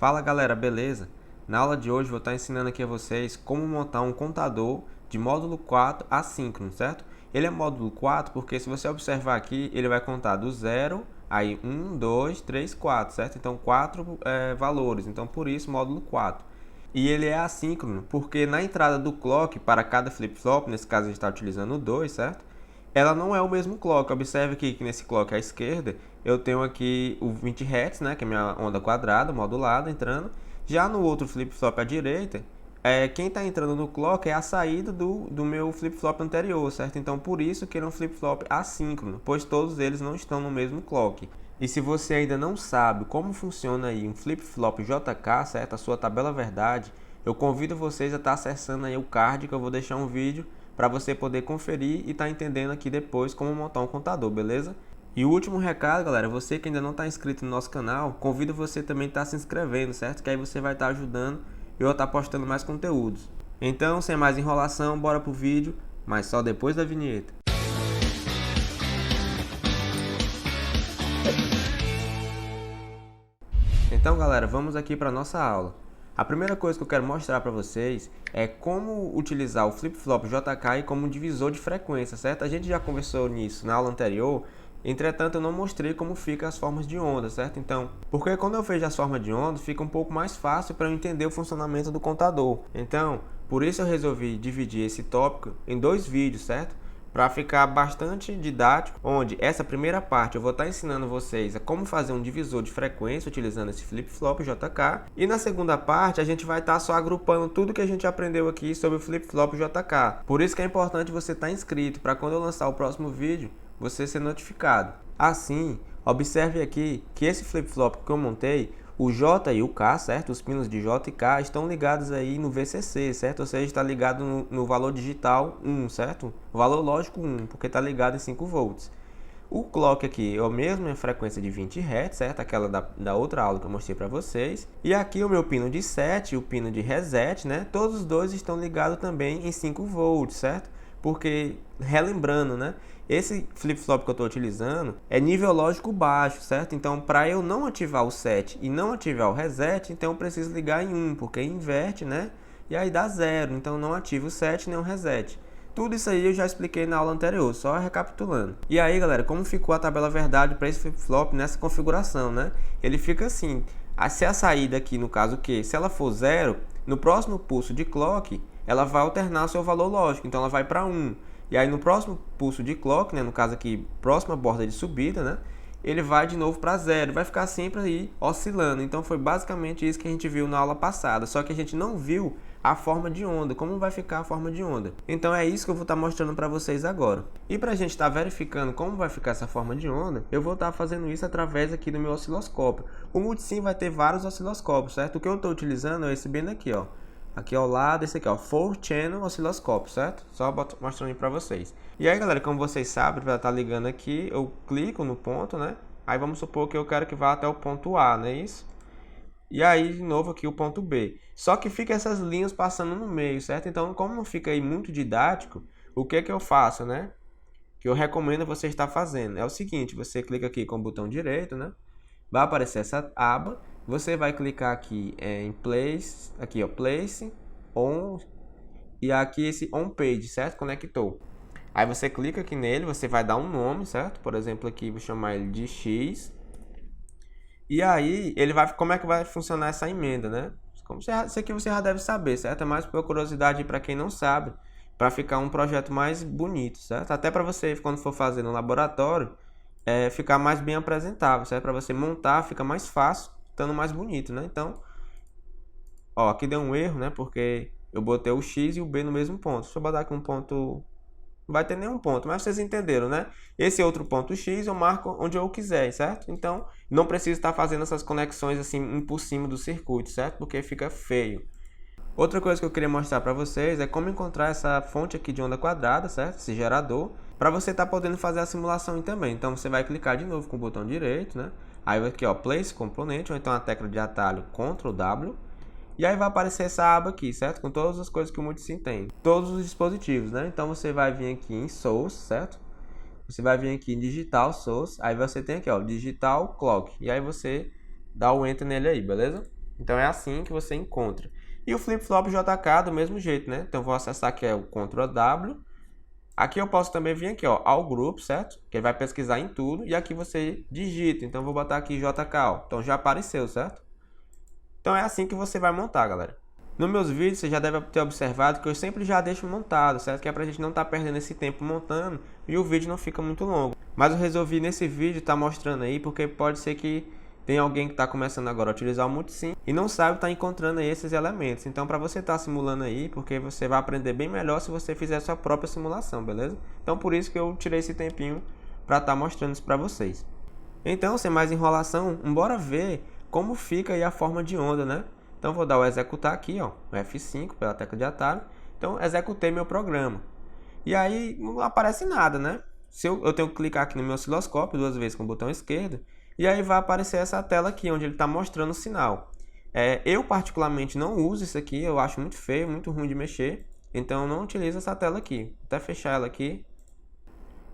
Fala galera, beleza? Na aula de hoje vou estar ensinando aqui a vocês como montar um contador de módulo 4 assíncrono, certo? Ele é módulo 4 porque se você observar aqui, ele vai contar do 0, aí 1, 2, 3, 4, certo? Então 4 valores, então por isso módulo 4. E ele é assíncrono porque na entrada do clock para cada flip-flop, nesse caso a gente está utilizando o 2, certo? Ela não é o mesmo clock. Observe aqui que nesse clock à esquerda eu tenho aqui o 20 Hz, né, que é a minha onda quadrada, modulada, entrando. Já no outro flip-flop à direita, quem está entrando no clock é a saída do meu flip-flop anterior, certo? Então por isso que ele é um flip-flop assíncrono, pois todos eles não estão no mesmo clock. E se você ainda não sabe como funciona aí um flip-flop JK, certo? A sua tabela verdade, eu convido vocês a estar acessando aí o card que eu vou deixar um vídeo para você poder conferir e estar entendendo aqui depois como montar um contador, beleza? E o último recado, galera, você que ainda não está inscrito no nosso canal, convido você também a estar se inscrevendo, certo? Que aí você vai estar ajudando e eu estar postando mais conteúdos. Então, sem mais enrolação, bora pro vídeo, mas só depois da vinheta. Então, galera, vamos aqui para nossa aula. A primeira coisa que eu quero mostrar para vocês é como utilizar o flip-flop JK como divisor de frequência, certo? A gente já conversou nisso na aula anterior, entretanto eu não mostrei como ficam as formas de onda, certo? Então, porque quando eu vejo as formas de onda, fica um pouco mais fácil para eu entender o funcionamento do contador. Então, por isso eu resolvi dividir esse tópico em dois vídeos, certo? Para ficar bastante didático, onde essa primeira parte eu vou estar ensinando vocês a como fazer um divisor de frequência utilizando esse flip-flop JK, e na segunda parte a gente vai estar só agrupando tudo que a gente aprendeu aqui sobre o flip-flop JK. Por isso que é importante você estar inscrito, para quando eu lançar o próximo vídeo, você ser notificado. Assim, observe aqui que esse flip-flop que eu montei, o J e o K, certo? Os pinos de J e K estão ligados aí no VCC, certo? Ou seja, está ligado no valor digital 1, certo? O valor lógico 1, porque está ligado em 5 volts. O clock aqui é a mesma frequência de 20 Hz, certo? Aquela da outra aula que eu mostrei para vocês. E aqui o meu pino de set e o pino de reset, né? Todos os dois estão ligados também em 5 volts, certo? Porque, relembrando, né? Esse flip-flop que eu estou utilizando é nível lógico baixo, certo? Então, para eu não ativar o set e não ativar o reset, então eu preciso ligar em 1, porque inverte, né? E aí dá 0, então não ativa o set nem o reset. Tudo isso aí eu já expliquei na aula anterior, só recapitulando. E aí, galera, como ficou a tabela verdade para esse flip-flop nessa configuração, né? Ele fica assim, se a saída aqui, no caso que se ela for 0, no próximo pulso de clock, ela vai alternar seu valor lógico, então ela vai para 1. E aí no próximo pulso de clock, né, no caso aqui, próxima borda de subida, né, ele vai de novo para 0, vai ficar sempre aí oscilando. Então foi basicamente isso que a gente viu na aula passada, só que a gente não viu a forma de onda, como vai ficar a forma de onda. Então é isso que eu vou estar mostrando para vocês agora. E para a gente estar verificando como vai ficar essa forma de onda, eu vou estar fazendo isso através aqui do meu osciloscópio. O Multisim vai ter vários osciloscópios, certo? O que eu estou utilizando é esse bem daqui, ó. Aqui ao lado, esse aqui, ó, 4-channel osciloscópio, certo? Só mostrando aí pra vocês. E aí, galera, como vocês sabem, para estar ligando aqui, eu clico no ponto, né? Aí vamos supor que eu quero que vá até o ponto A, não é isso? E aí, de novo, aqui o ponto B. Só que fica essas linhas passando no meio, certo? Então, como não fica aí muito didático, o que é que eu faço, né? Que eu recomendo você estar fazendo. É o seguinte, você clica aqui com o botão direito, né? Vai aparecer essa aba, você vai clicar aqui em Place, aqui ó, Place, On, e aqui esse On Page, certo? Conectou. Aí você clica aqui nele, você vai dar um nome, certo? Por exemplo, aqui vou chamar ele de X. E aí, ele vai, como é que vai funcionar essa emenda, né? Isso aqui você já deve saber, certo? É mais por curiosidade para quem não sabe, para ficar um projeto mais bonito, certo? Até para você, quando for fazer no laboratório, ficar mais bem apresentável, certo? Para você montar, fica mais fácil, estando mais bonito, né? Então, ó, aqui deu um erro, né? Porque eu botei o X e o B no mesmo ponto. Deixa eu botar aqui um ponto, não vai ter nenhum ponto, mas vocês entenderam, né? Esse outro ponto X eu marco onde eu quiser, certo? Então, não preciso estar fazendo essas conexões assim por cima do circuito, certo? Porque fica feio. Outra coisa que eu queria mostrar para vocês é como encontrar essa fonte aqui de onda quadrada, certo? Esse gerador, para você estar podendo fazer a simulação também. Então você vai clicar de novo com o botão direito, né? Aí aqui, ó, Place Componente, ou então a tecla de atalho Ctrl W. E aí vai aparecer essa aba aqui, certo? Com todas as coisas que o Multisim tem. Todos os dispositivos, né? Então você vai vir aqui em Source, certo? Você vai vir aqui em Digital Source. Aí você tem aqui, ó, Digital Clock. E aí você dá o Enter nele aí, beleza? Então é assim que você encontra. E o flip-flop JK do mesmo jeito, né? Então eu vou acessar aqui o Ctrl W. Aqui eu posso também vir aqui, ó, ao grupo, certo? Que ele vai pesquisar em tudo. E aqui você digita. Então eu vou botar aqui JK, ó. Então já apareceu, certo? Então é assim que você vai montar, galera. Nos meus vídeos você já deve ter observado que eu sempre já deixo montado, certo? Que é pra gente não estar perdendo esse tempo montando e o vídeo não fica muito longo. Mas eu resolvi nesse vídeo estar mostrando aí porque pode ser que tem alguém que está começando agora a utilizar o Multisim e não sabe estar encontrando aí esses elementos. Então para você estar simulando aí, porque você vai aprender bem melhor se você fizer sua própria simulação, beleza? Então por isso que eu tirei esse tempinho para estar mostrando isso para vocês. Então, sem mais enrolação, bora ver como fica aí a forma de onda, né? Então vou dar o executar aqui, ó, o F5 pela tecla de atalho. Então executei meu programa. E aí não aparece nada, né? Eu tenho que clicar aqui no meu osciloscópio 2 vezes com o botão esquerdo. E aí vai aparecer essa tela aqui, onde ele está mostrando o sinal. Eu particularmente não uso isso aqui, eu acho muito feio, muito ruim de mexer. Então eu não utilizo essa tela aqui. Vou até fechar ela aqui.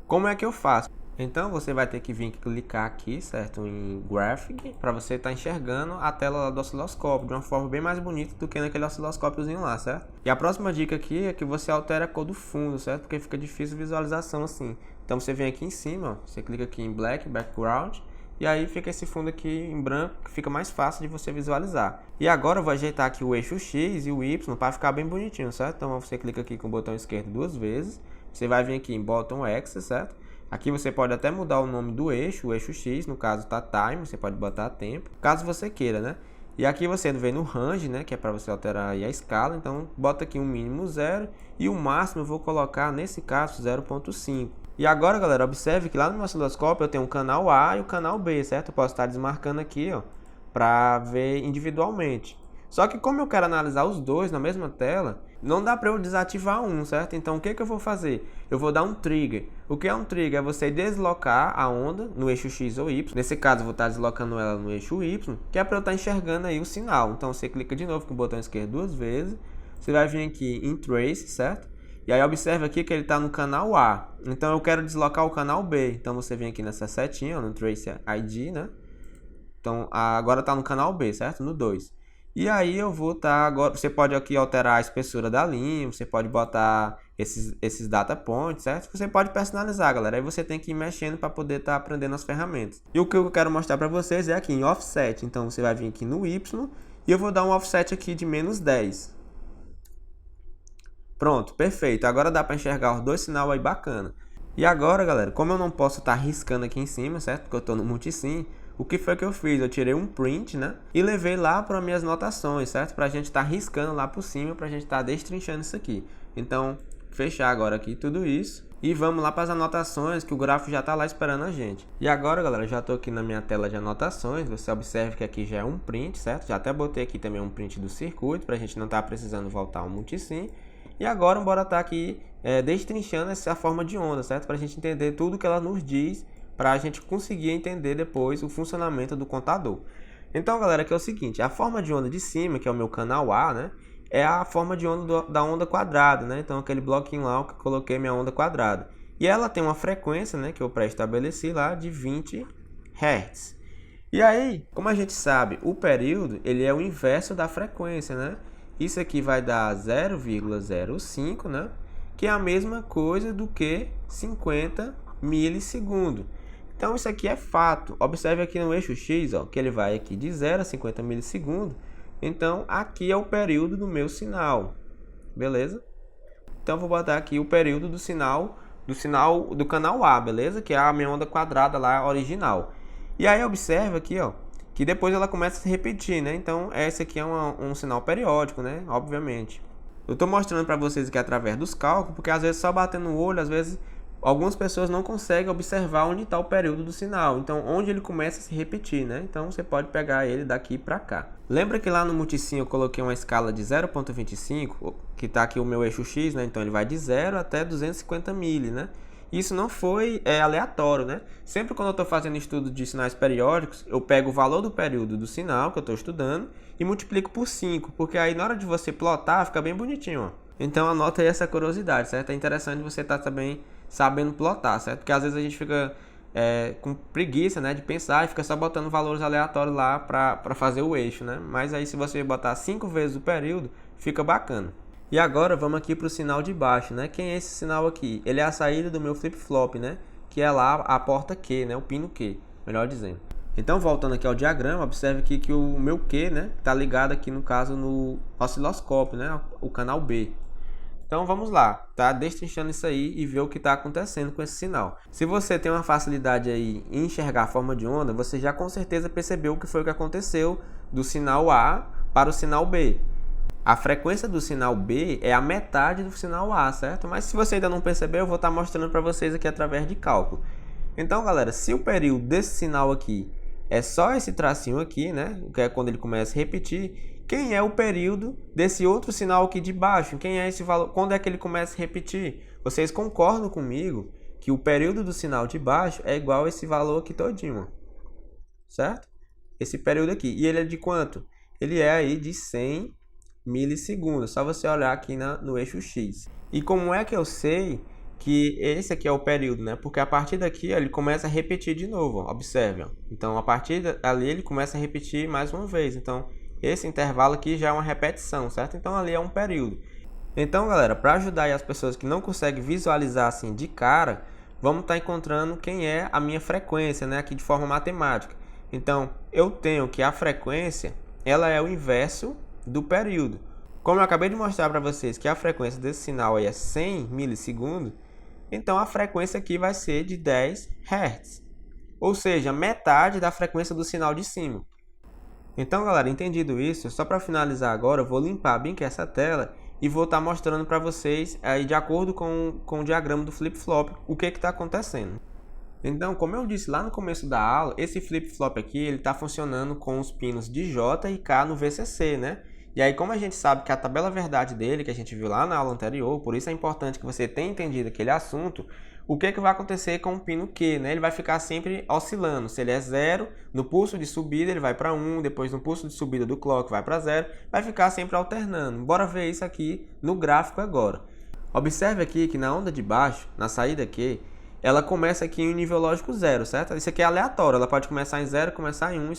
Como é que eu faço? Então você vai ter que vir clicar aqui, certo, em Graphic, para você estar enxergando a tela do osciloscópio de uma forma bem mais bonita do que naquele osciloscópiozinho lá, certo? E a próxima dica aqui é que você altera a cor do fundo, certo? Porque fica difícil visualização assim. Então você vem aqui em cima, ó, você clica aqui em Black Background, e aí fica esse fundo aqui em branco, que fica mais fácil de você visualizar. E agora eu vou ajeitar aqui o eixo X e o Y para ficar bem bonitinho, certo? Então você clica aqui com o botão esquerdo 2 vezes, você vai vir aqui em Bottom Axis, certo? Aqui você pode até mudar o nome do eixo, o eixo X, no caso tá Time, você pode botar tempo, caso você queira, né? E aqui você vem no Range, né, que é para você alterar aí a escala, então bota aqui um mínimo 0 e o máximo eu vou colocar, nesse caso, 0.5. E agora, galera, observe que lá no meu osciloscópio eu tenho o canal A e o canal B, certo? Eu posso estar desmarcando aqui, ó, para ver individualmente. Só que como eu quero analisar os dois na mesma tela, não dá para eu desativar um, certo? Então o que eu vou fazer? Eu vou dar um trigger. O que é um trigger? É você deslocar a onda no eixo X ou Y. Nesse caso eu vou estar deslocando ela no eixo Y, que é para eu estar enxergando aí o sinal. Então você clica de novo com o botão esquerdo 2 vezes. Você vai vir aqui em Trace, certo? E aí observa aqui que ele está no canal A. Então eu quero deslocar o canal B. Então você vem aqui nessa setinha, ó, no Trace ID, né? Então agora está no canal B, certo? No 2. E aí eu vou estar agora, você pode aqui alterar a espessura da linha, você pode botar esses data points, certo? Você pode personalizar, galera. Aí você tem que ir mexendo para poder estar aprendendo as ferramentas. E o que eu quero mostrar para vocês é aqui em Offset. Então você vai vir aqui no Y e eu vou dar um Offset aqui de -10. Pronto, perfeito. Agora dá para enxergar os dois sinais aí bacana. E agora, galera, como eu não posso estar riscando aqui em cima, certo? Porque eu estou no Multisim. O que foi que eu fiz? Eu tirei um print, né? E levei lá para minhas notações, certo? Para a gente estar riscando lá por cima, para a gente estar destrinchando isso aqui. Então, fechar agora aqui tudo isso. E vamos lá para as anotações, que o gráfico já está lá esperando a gente. E agora, galera, já estou aqui na minha tela de anotações. Você observa que aqui já é um print, certo? Já até botei aqui também um print do circuito, para a gente não estar precisando voltar ao Multisim. E agora, bora estar aqui destrinchando essa forma de onda, certo? Para a gente entender tudo que ela nos diz, para a gente conseguir entender depois o funcionamento do contador. Então, galera, aqui é o seguinte, a forma de onda de cima, que é o meu canal A, né, é a forma de onda da onda quadrada, né? Então, aquele bloquinho lá que eu coloquei minha onda quadrada. E ela tem uma frequência, né, que eu pré-estabeleci lá de 20 Hz. E aí, como a gente sabe, o período, ele é o inverso da frequência, né? Isso aqui vai dar 0,05, né? Que é a mesma coisa do que 50 milissegundos. Então isso aqui é fato. Observe aqui no eixo X, ó, que ele vai aqui de 0 a 50 milissegundos. Então aqui é o período do meu sinal. Beleza? Então vou botar aqui o período do sinal do canal A, beleza? Que é a minha onda quadrada lá original. E aí observa aqui, ó, que depois ela começa a se repetir, né? Então esse aqui é um sinal periódico, né? Obviamente. Eu estou mostrando para vocês aqui através dos cálculos, porque às vezes só batendo o olho, às vezes algumas pessoas não conseguem observar onde está o período do sinal, então onde ele começa a se repetir, né? Então você pode pegar ele daqui para cá. Lembra que lá no Multisim eu coloquei uma escala de 0,25, que está aqui o meu eixo X, né? Então ele vai de 0 até 250 mili, né? Isso não foi aleatório, né? Sempre quando eu estou fazendo estudo de sinais periódicos, eu pego o valor do período do sinal que eu estou estudando e multiplico por 5, porque aí na hora de você plotar fica bem bonitinho, ó. Então anota aí essa curiosidade, certo? É interessante você estar também sabendo plotar, certo? Porque às vezes a gente fica com preguiça, né, de pensar e fica só botando valores aleatórios lá para fazer o eixo, né? Mas aí se você botar 5 vezes o período, fica bacana. E agora vamos aqui para o sinal de baixo, né? Quem é esse sinal aqui? Ele é a saída do meu flip-flop, né? Que é lá a porta Q, né? O pino Q, melhor dizendo. Então, voltando aqui ao diagrama, observe aqui que o meu Q, né, está ligado aqui no caso no osciloscópio, né, o canal B. Então vamos lá, tá destrinchando isso aí e ver o que está acontecendo com esse sinal. Se você tem uma facilidade aí em enxergar a forma de onda, você já com certeza percebeu o que foi que aconteceu do sinal A para o sinal B. A frequência do sinal B é a metade do sinal A, certo? Mas se você ainda não percebeu, eu vou estar mostrando para vocês aqui através de cálculo. Então, galera, se o período desse sinal aqui é só esse tracinho aqui, né? Que é quando ele começa a repetir. Quem é o período desse outro sinal aqui de baixo? Quem é esse valor? Quando é que ele começa a repetir? Vocês concordam comigo que o período do sinal de baixo é igual a esse valor aqui todinho, certo? Esse período aqui. E ele é de quanto? Ele é aí de 100 milissegundos. Só você olhar aqui no eixo X. E como é que eu sei que esse aqui é o período, né? Porque a partir daqui ó, ele começa a repetir de novo, ó. Observe, ó. Então a partir dali ele começa a repetir mais uma vez. Então esse intervalo aqui já é uma repetição, certo? Então ali é um período. Então, galera, para ajudar aí as pessoas que não conseguem visualizar assim de cara, vamos estar encontrando quem é a minha frequência, né? Aqui de forma matemática. Então eu tenho que a frequência ela é o inverso do período. Como eu acabei de mostrar para vocês que a frequência desse sinal aí é 100 milissegundos, então a frequência aqui vai ser de 10 Hz, ou seja, metade da frequência do sinal de cima. Então, galera, entendido isso, só para finalizar agora, eu vou limpar bem que essa tela e vou estar mostrando para vocês, aí, de acordo com o diagrama do flip-flop, o que está acontecendo. Então, como eu disse lá no começo da aula, esse flip-flop aqui ele está funcionando com os pinos de J e K no VCC, né? E aí, como a gente sabe que a tabela verdade dele, que a gente viu lá na aula anterior, por isso é importante que você tenha entendido aquele assunto, o que vai acontecer com o pino Q, né? Ele vai ficar sempre oscilando. Se ele é 0, no pulso de subida ele vai para 1, depois no pulso de subida do clock vai para 0, vai ficar sempre alternando. Bora ver isso aqui no gráfico agora. Observe aqui que na onda de baixo, na saída Q, ela começa aqui em nível lógico 0, certo? Isso aqui é aleatório, ela pode começar em 0, começar em 1,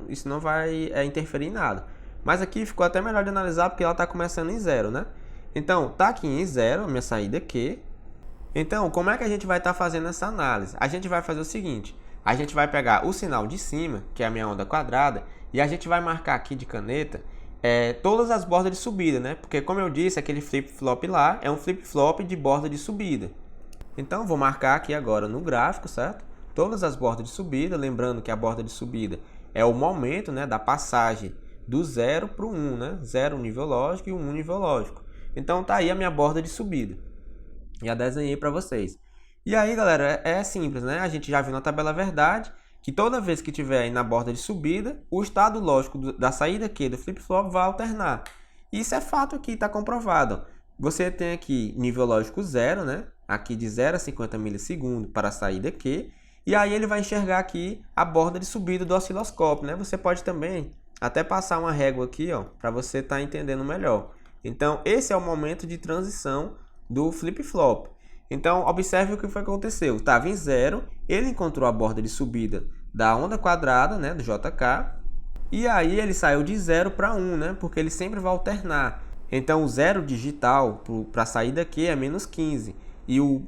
isso não vai interferir em nada. Mas aqui ficou até melhor de analisar porque ela está começando em 0, né? Então, tá aqui em 0, a minha saída Q. Então, como é que a gente vai estar fazendo essa análise? A gente vai fazer o seguinte, a gente vai pegar o sinal de cima, que é a minha onda quadrada, e a gente vai marcar aqui de caneta todas as bordas de subida, né? Porque, como eu disse, aquele flip-flop lá é um flip-flop de borda de subida. Então, vou marcar aqui agora no gráfico, certo? Todas as bordas de subida, lembrando que a borda de subida é o momento, né, da passagem do 0 para o 1, né? 0 nível lógico e 1 nível lógico. Então, tá aí a minha borda de subida. Já desenhei para vocês. E aí, galera, é simples, né? A gente já viu na tabela verdade que toda vez que tiver aí na borda de subida, o estado lógico da saída Q do flip-flop vai alternar. Isso é fato aqui, está comprovado. Você tem aqui nível lógico 0, né? Aqui de 0 a 50 milissegundos para a saída Q. E aí ele vai enxergar aqui a borda de subida do osciloscópio, né? Você pode também até passar uma régua aqui, ó, para você estar entendendo melhor. Então, esse é o momento de transição do flip-flop. Então, observe o que foi que aconteceu. Estava em 0, ele encontrou a borda de subida da onda quadrada, né, do JK, e aí ele saiu de 0 para 1, né, porque ele sempre vai alternar. Então, o 0 digital para a saída Q é menos 15, e o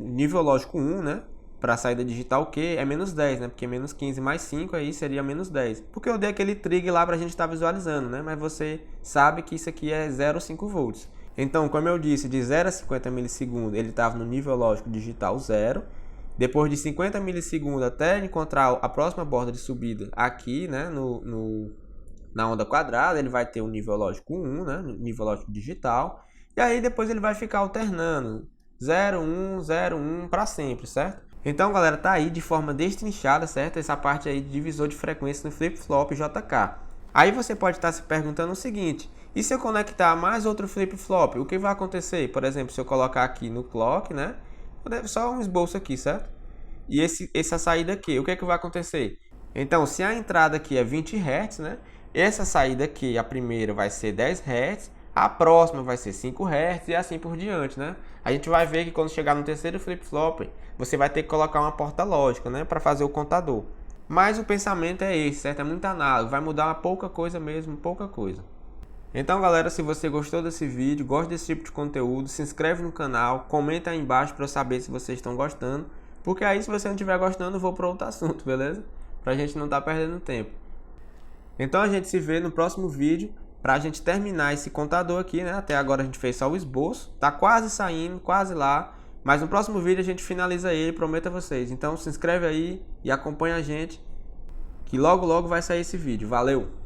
nível lógico 1, né, para a saída digital Q é menos 10, né, porque menos 15 mais 5 aí seria menos 10. Porque eu dei aquele trig lá para a gente estar visualizando, né, mas você sabe que isso aqui é 0,5 volts. Então, como eu disse, de 0 a 50 milissegundos ele estava no nível lógico digital 0. Depois de 50 milissegundos até encontrar a próxima borda de subida aqui, né, na onda quadrada, ele vai ter o nível lógico 1, né, nível lógico digital. E aí depois ele vai ficar alternando 0, 1, 0, 1 para sempre, certo? Então, galera, tá aí de forma destrinchada, certo? Essa parte aí de divisor de frequência no flip-flop JK. Aí você pode estar se perguntando o seguinte: e se eu conectar mais outro flip-flop, o que vai acontecer? Por exemplo, se eu colocar aqui no clock, né? Só um esboço aqui, certo? E essa saída aqui, o que vai acontecer? Então, se a entrada aqui é 20 Hz, né? Essa saída aqui, a primeira vai ser 10 Hz, A próxima vai ser 5 Hz e assim por diante, né? A gente vai ver que quando chegar no terceiro flip-flop, você vai ter que colocar uma porta lógica, né, para fazer o contador. Mas o pensamento é esse, certo? É muito análogo, vai mudar uma pouca coisa mesmo, pouca coisa. Então, galera, se você gostou desse vídeo, gosta desse tipo de conteúdo, se inscreve no canal, comenta aí embaixo para eu saber se vocês estão gostando, porque aí se você não estiver gostando, eu vou para outro assunto, beleza? Pra gente não estar perdendo tempo. Então a gente se vê no próximo vídeo, pra gente terminar esse contador aqui, né? Até agora a gente fez só o esboço, tá quase saindo, quase lá, mas no próximo vídeo a gente finaliza ele, prometo a vocês. Então se inscreve aí e acompanha a gente, que logo logo vai sair esse vídeo. Valeu!